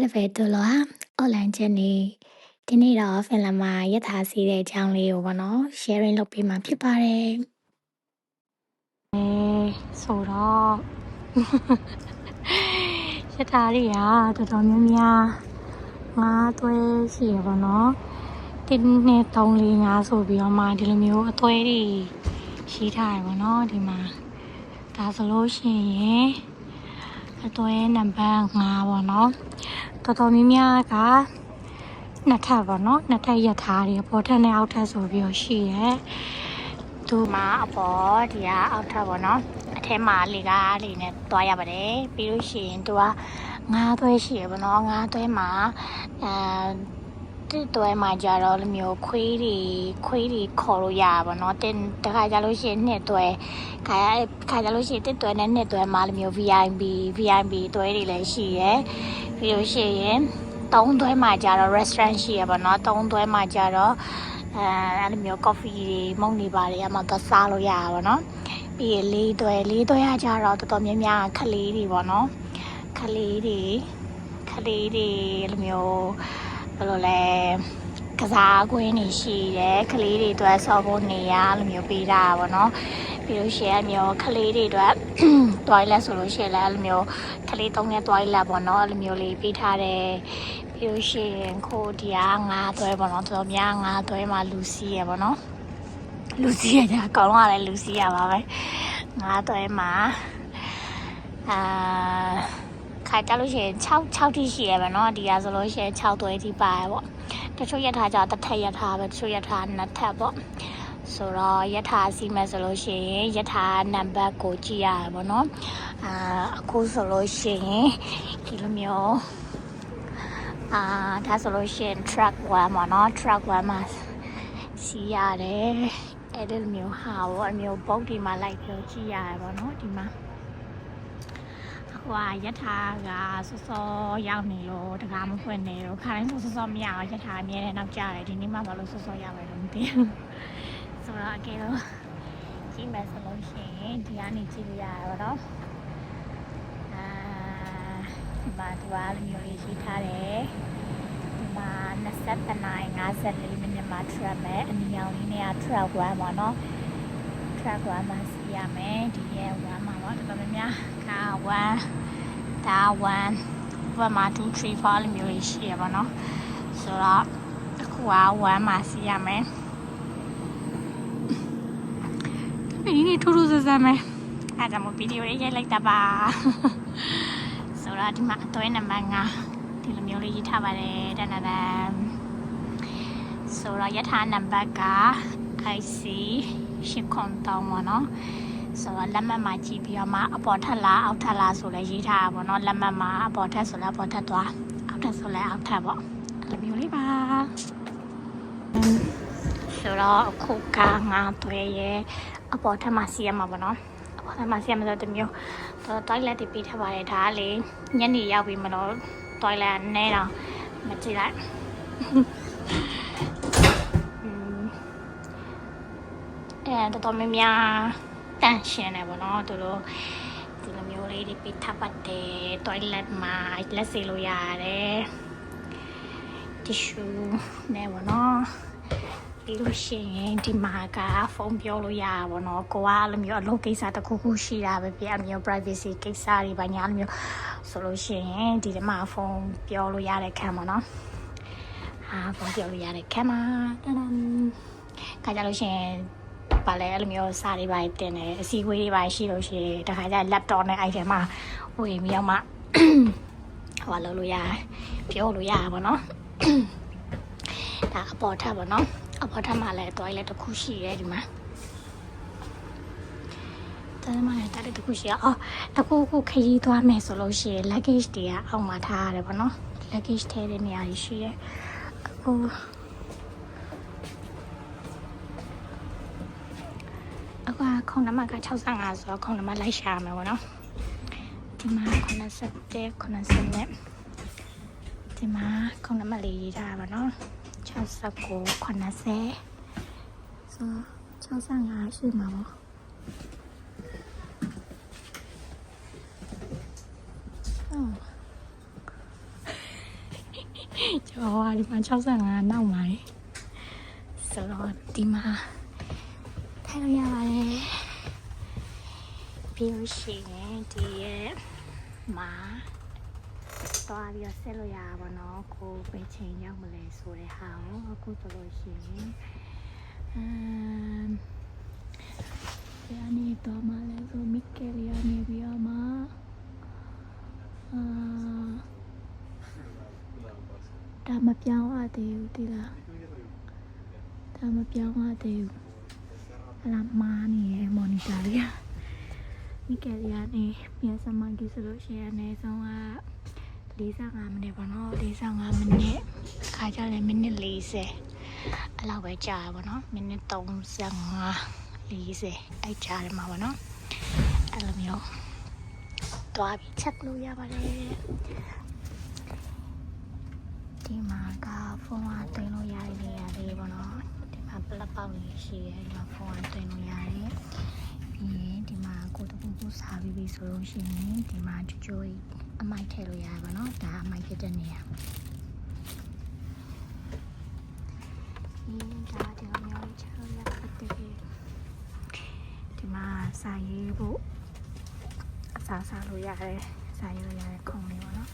Oliver တို့လောအွန်လိုင်းချက်နေဒီနေ့တော့ဖင်လန်မှာရထားစီးတဲ့အကြောင်းလေးကိုပေါ့နော် sharing လုပ်ပေးမှာဖြစ်ပါတယ်ဆိုတော့ရထားတွေကတော်တော်များများငါးသွဲရှိရပါတော့1 2 3 4 5ဆိုပြီးတော့မှဒီလိုမျိုးအသွဲတွေရှိထားရပါတော့ဒီမှာဒါဆိုလို့ရှိရင်အသွဲနံပါတ်5ပေါ့နော်တော်တော်များများကနှစ်ထပ်ပေါ့နော်နှစ်ထပ်ရထားတွေပေါ်ထပ်နဲ့အောက်ထပ်ဆိုပြီးတော့ရှိရဲသူမှာအပေါ်ဒီကအောက်ထပ်ပေါ့နော်အထဲမှာလေကားလေးနဲ့တွားရပါတယ်ပြီးလို့ရှိရင်သူကငါးသွဲရှိရပေါ့နော်ငါးသွဲမှာတစ်သွဲမှာကြတော့လိုမျိုးခွေးတွေခေါ်လို့ရပါဘောနော်တင်တခါကြလို့ရှိရင်နှစ်သွဲခါကြလို့ရှိရင်တစ်သွဲနဲ့နှစ်သွဲမှာလိုမျိုး VIP သွဲတွေလည်းရှိရယ်ပြီးလို့ရှိရင်3သွဲမှာကြတော့ restaurant ရှိရပါဘောနော်3သွဲမှာကြတော့အဲ့လိုမျိုး coffee တွေမုန့်တွေပါတယ်အမှတော့စားလို့ရပါဘောနော်ပြီးရင်၄သွဲကကြတော့တော်တော်များများခလေးတွေပေါ့နော်ခလေးတွေလိုမျိုးဘယ်လိုလဲကစားကွင်းတွေရှိတယ်ခလေးတွေအတွက်ဆော့ဖို့နေရလိုမျိုးပေးတာပါတော့ပြီးလို့ရှိရင်မျိုးခလေးတွေအတွက် toilet ဆိုလို့ရှိရင်လည်းလိုမျိုးခလေးသုံးတဲ့ toilet ပေါ့နော်လိုမျိုးလေးပေးထားတယ်ပြီးလို့ရှိရင်ခိုးဒီကငါးသွဲပေါ့နော်တော်များငါးသွဲမှာလူစီးရပေါ့နော်လူစီးရကြအကောင်လုံးကလည်းလူစီးရပါပဲငါးသွဲမှာခါကြလို့ရှိရင်6ထိရှိရပါတော့ဒီကဆိုလို့ရှိရင်6သွဲထိပါရပေါ့တချို့ရထားကြတစ်ထပ်ရထားပဲတချို့ရထားနှစ်ထပ်ပေါ့ဆိုတော့ရထားစီးမယ်ဆိုလို့ရှိရင်ရထားနံပါတ်ကိုကြည့်ရပါဘောနော်အခုဆိုလို့ရှိရင်ဒီလိုမျိုးဒါဆိုလို့ရှိရင် truck 1ပေါ့နော် truck 1မှာစီးရတယ်အဲ့ဒီမျိုးဟာပေါ့အမျိုးပုတ်ဒီမှာလိုက်ပြီးကြည့်ရပါဘောနော်ဒီမှာဟွာရထားကစောရောက်နေလို့တကားမဖွင့်နေတော့ခါတိုင်းစောမရအောင်ရထားအမြဲတမ်းနောက်ကျတယ်ဒီနေ့မှဘာလို့စောရပဲလို့မသိဘူးဆိုတော့အကယ်တော့ကြည့်မယ်ဆိုလို့ရှိရင်ဒီကနေကြည့်လို့ရပါတော့ဒီမှာသူကလိုမျိုးလေးရှိထားတယ်ဒီမှာ27:54 မိနစ်မှာ track မယ်အနီရောင်လေးနဲ့က track 1ပေါ့နော် track 1မှာစီးရမယ်ဒီရဲ့1မှာပေါ့တော်တော်များများက1ဒါ1မှာ2 3 4လိုမျိုးရှိရပါတော့ဆိုတော့အခုက1မှာစီးရမယ်ဒီနေ့ထူးထူးဆန်းဆန်းပဲအဲ့ဒါမှဗီဒီယိုလေးရိုက်လိုက်တာပါဆိုတော့ဒီမှာအသွဲနံပါတ်5ဒီလိုမျိုးလေးရေးထားပါတယ်တန်ဆိုတော့ရထားနံပါတ်က IC 8ခွန်တောင်းပါနော်ဆိုတော့လက်မှတ်မှာကြည့်ပြီးတော့မှအပေါ်ထက်လားအောက်ထက်လားဆိုလဲရေးထားပါတော့လက်မှတ်မှာအပေါ်ထက်ဆိုလဲအပေါ်ထက်သွားအောက်ထက်ဆိုလဲအောက်ထက်ပေါ့အဲ့လိုမျိုးလေးပါဆိုတော့အခုကငါသွဲရဲ့အပေါ်ထက်မှာစီးရမှာပေါ့နော်အပေါ်ထက်မှာစီးရမှာဆိုတမျိုးtoilet တွေပေးထားပါတယ်ဒါကလေညနေရောက်ပြီးမလို့ toilet နဲတော့မကြည့်လိုက်တော်တော်များများတန့်ရှင်းတယ်ပေါ့နော်သူတို့ဒီလိုမျိုးလေးတွေပေးထားပါတယ် toilet မှာလက်စေလို့ရတယ် tissue နဲ့ပေါ့နော်ပြီးလို့ရှိရင်ဒီမှာကဖုန်းပြောလို့ရပါဘောနော်ကိုကလိုမျိုးအလုပ်ကိစ္စတစ်ခုခုရှိတာပဲပြအမျိုး privacy ကိစ္စတွေဘာညာလိုမျိုးဆိုလို့ရှိရင်ဒီမှာဖုန်းပြောလို့ရတဲ့ခံပါနော်ဖုန်းပြောလို့ရတဲ့ခံပါခါကြလို့ရှိရင်ပါလဲအဲ့လိုမျိုးစာတွေပါတင်တယ်အစည်းအဝေးတွေပါရှိလို့ရှိရင်တခါကျ laptop နဲ့အဲ့ထဲမှာဝင်ပြီးတော့မှဟိုလုပ်လို့ရပြောလို့ရပါဘောနော်ဒါအပေါ်ထပ်ပါနော်အပေါ်ထပ်မှာလည်းတွိုင်းလည်းတစ်ခုရှိရဲဒီမှာဒါမှလည်းတားတစ်ခုရှိရအခုခရီးသွားမယ်ဆိုလို့ရှိရင် luggage တွေကအောက်မှာထားရတယ်ပေါ့နော် luggage ထဲတဲ့နေရာကြီးရှိရဲအခုခုံနံပါတ်က65ဆိုတော့ခုံနံပါတ်လိုက်ရှာရမယ်ပေါ့နော်ဒီမှာ87ဒီမှာခုံနံပါတ်လေးရေးထားပါနော်69 80ဆို65ရှိမှာပေါ့ ကျော်ကဒီမှာ65နောက်ပါလေဆိုတော့ဒီမှာထိုင်လို့ရပါတယ်ပြီးလို့ရှိရင်ဒီရဲ့မှာသွားပြီးတော့ဆက်လို့ရပါတော့ကိုပဲချိန်ရောက်မလဲဆိုတဲ့ဟာကိုအခုဆိုလို့ရှိရင်ဘယ်အနေတော့မှလဲဆိုမီကယ်လီယာနေပြီးတော့မှဒါမပြောင်းရသေးဘူးဒီလားဒါမပြောင်းရသေးဘူးအလားမားနေရမော်နီတာလေးမီကယ်လီယာနေပြန်စမှကြီးဆိုလို့ရှိရင်အနည်းဆုံးက45မိနစ်ပေါ့နော်45မိနစ်ခါကြလဲမိနစ်40အဲ့လောက်ပဲကြာပါတော့မိနစ်35 40အဲ့ကြားထဲမှာပေါ့နော်အဲ့လိုမျိုးတွားပြီးချက်လို့ရပါတယ်ဒီမှာကဖုန်းကတင်လို့ရတဲ့နေရာလေးပေါ့နော်ဒီမှာပလက်ပေါက်လေးရှိရဲဒီမှာဖုန်းကတင်လို့ရတယ်ပြီးရင်ဒီမှာကိုတခုခုစားပြီးပြီဆိုလို့ရှိရင်ဒီမှာကြိုးအမိုက်ထည့်လို့ရပါတော့ဒါအမိုက်ဖြစ်တဲ့နေရာဒါဒီလိုမျိုးချက်လို့ရပါတယ်ဒီမှာစာရေးဖို့အစားလို့ရတယ်စာရေးလို့ရတဲ့ခုံလေးပေါ့နော်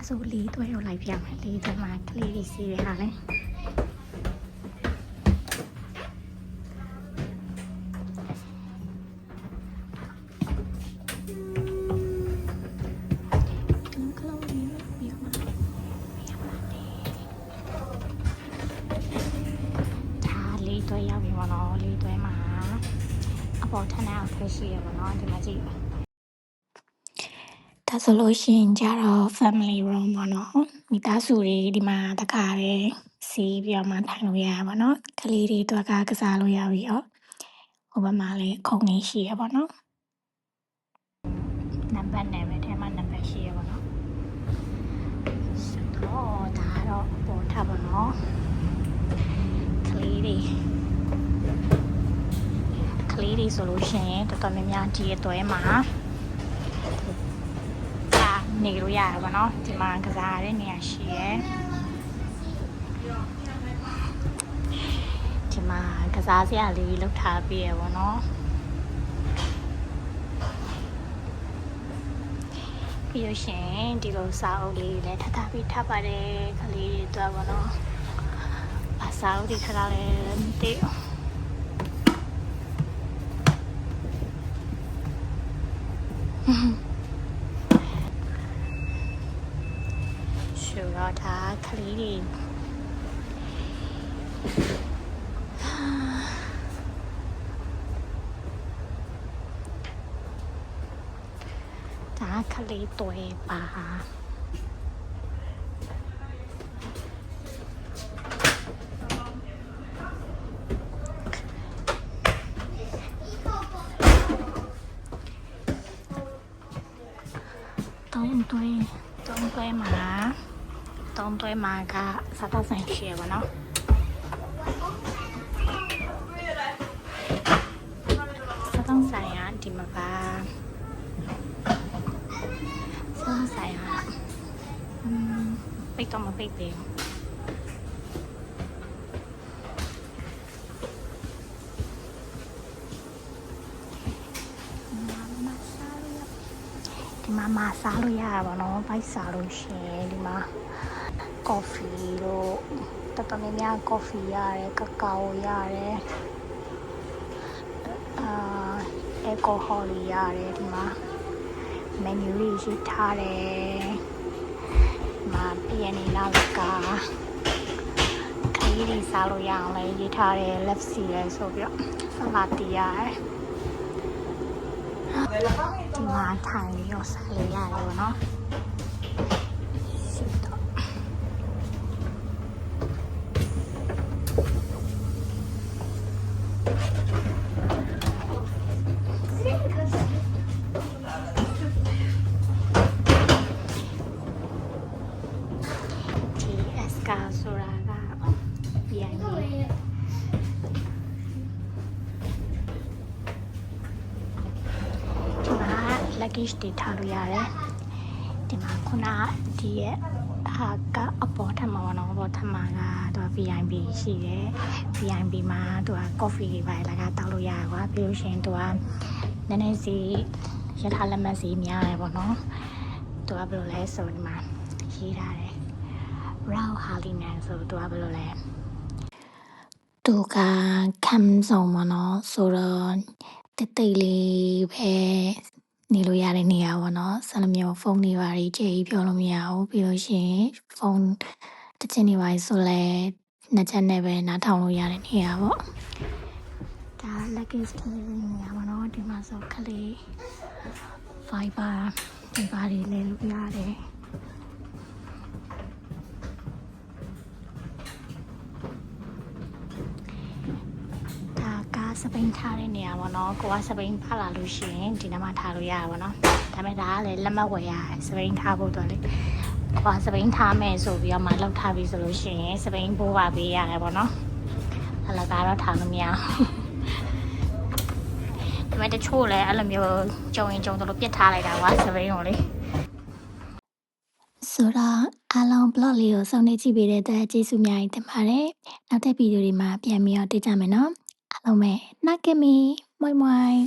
အစိုးလေးတွဲရောက်လိုက်ပြမယ်လေးဒီမှာကလေးလေးစီးရဟာလေတွဲရောက်ပြီပေါ့နော်လေးတွဲမှာအပေါ်ထန်းအောင်ထွက်ရှိရပေါ့နော်ဒီမှာကြည့်ဒါဆိုလို့ရှိရင်ကြတော့ family room ပေါ့နော်မိသားစုတွေဒီမှာတခါလေစီးပြီးတော့မှထိုင်လို့ရပါတော့ကလေးတွေတွက်ကစားလို့ရပြီရောဟိုဘက်မှာလည်းခုံနေရှိရပေါ့နော်နံပါတ်နဲ့ပဲထဲမှာနံပါတ်ရှိရပေါ့နော်ဆိုတော့ဒါတော့ပေါ်ထားပါတော့ကလေးတွေဆိုလို့ရှိရင်တော်တော်များများဒီအတွဲမှာဒါနေလို့ရပါတော့ဒီမှာကစားရတဲ့နေရာရှိရယ်ဒီမှာကစားစရာလေးလောက်ထားပြီးရပါတော့ပြီးလို့ရှိရင်ဒီလိုစာအုပ်လေးလည်းထားပြီးထားပါတယ်ကလေးတွေတော့ပါတော့အစာအုပ်တွေထားလဲမသိဘူးဆိုတော့ဒါကလေးတွေဒါကလေးတွေပါတုံးတွဲမှာကစားတော့ဆိုင်ရှိရပါတော့စားတော့ဆိုင်ကဒီမှာပါစားတော့ဆိုင်ကပိတ်တော့မပိတ်သေးဘူးဒီမှာမစားလို့ရတာပေါ့နော်ဘိုက်စားလို့ရှိရင်ဒီမှာကော်ဖီတို့တော်တော်များများကော်ဖီရတယ်ကကာအိုရတယ်အယ်ကိုဟော်ရတယ်ဒီမှာမန်နူလေးရေးထားတယ်ဒီမှာပြန်နေလာကခရီးလေးစားလို့ရအောင်လည်းရေးထားတယ်လက်စီလဲဆိုပြီးတော့ဆလာတီရတယ်ဒီမှာထိုင်ပြီးတော့စားလို့ရတယ်ပေါ့နော်lucky luggage တွေထားလို့ရတယ်ဒီမှာခုနဒီရဲ့ဟာကအပေါ်ထပ်မှာပေါ့နော်အပေါ်ထပ်မှာကသူက VIP ရှိတယ် VIP မှာသူက coffee တွေပါလာကတောက်လို့ရတယ်ကွာပြီးလို့ရှိရင်သူကနည်းနည်းစီရထားလက်မှတ်စီများတယ်ပေါ့နော်သူကဘယ်လိုလဲဆိုဒီမှာရေးထားတယ် Rao Halinan ဆိုသူကဘယ်လိုလဲသူကခမ်ဆောင်ပေါ့နော်ဆိုတော့တိတ်လေးပဲနေလို့ရတဲ့နေရာပေါ့နော်ဆယ်လိုမျိုးဖုန်းတွေပါကြီးကြည့်ပြောလို့မရဘူးပြီးလို့ရှိရင်ဖုန်းတစ်ချက်နေပါဆိုလဲနှစ်ချက်နဲ့ပဲနားထောင်လို့ရတဲ့နေရာပေါ့ဒါ luggage တွေနေရာပေါ့နော်ဒီမှာဆိုခလေး Viber ဒီပါတွေလဲလို့ရတယ်စပိန်ထားတဲ့နေရာပေါ့နော်ကိုကစပိန်ဖလာလို့ရှိရင်ဒီနားမှာထားလို့ရတာပေါ့နော်ဒါပေမဲ့ဒါကလည်းလက်မှတ်ဝယ်ရတယ်စပိန်ထားဖို့တော့လေကိုကစပိန်ထားမယ်ဆိုပြီးတော့မှလောက်ထားပြီဆိုလို့ရှိရင်စပိန်ပိုးပါပေးရတယ်ပေါ့နော်အဲ့လိုကတော့ထားလို့မရဘူးဒါပေမဲ့တချို့လည်းအဲ့လိုမျိုးကြုံရင်ကြုံတော့ပြစ်ထားလိုက်တာကွာစပိန်ကိုလေဆိုတော့အားလုံး blog လေးကိုစောင့်နေကြည့်ပေးတဲ့အတွက်ကျေးဇူးများတင်ပါတယ်နောက်တဲ့ဗီဒီယိုတွေမှာပြန်ပြီးတော့တွေ့ကြမယ်နော်အားလုံးပဲနှာကမီမွိုင်းမွိုင်း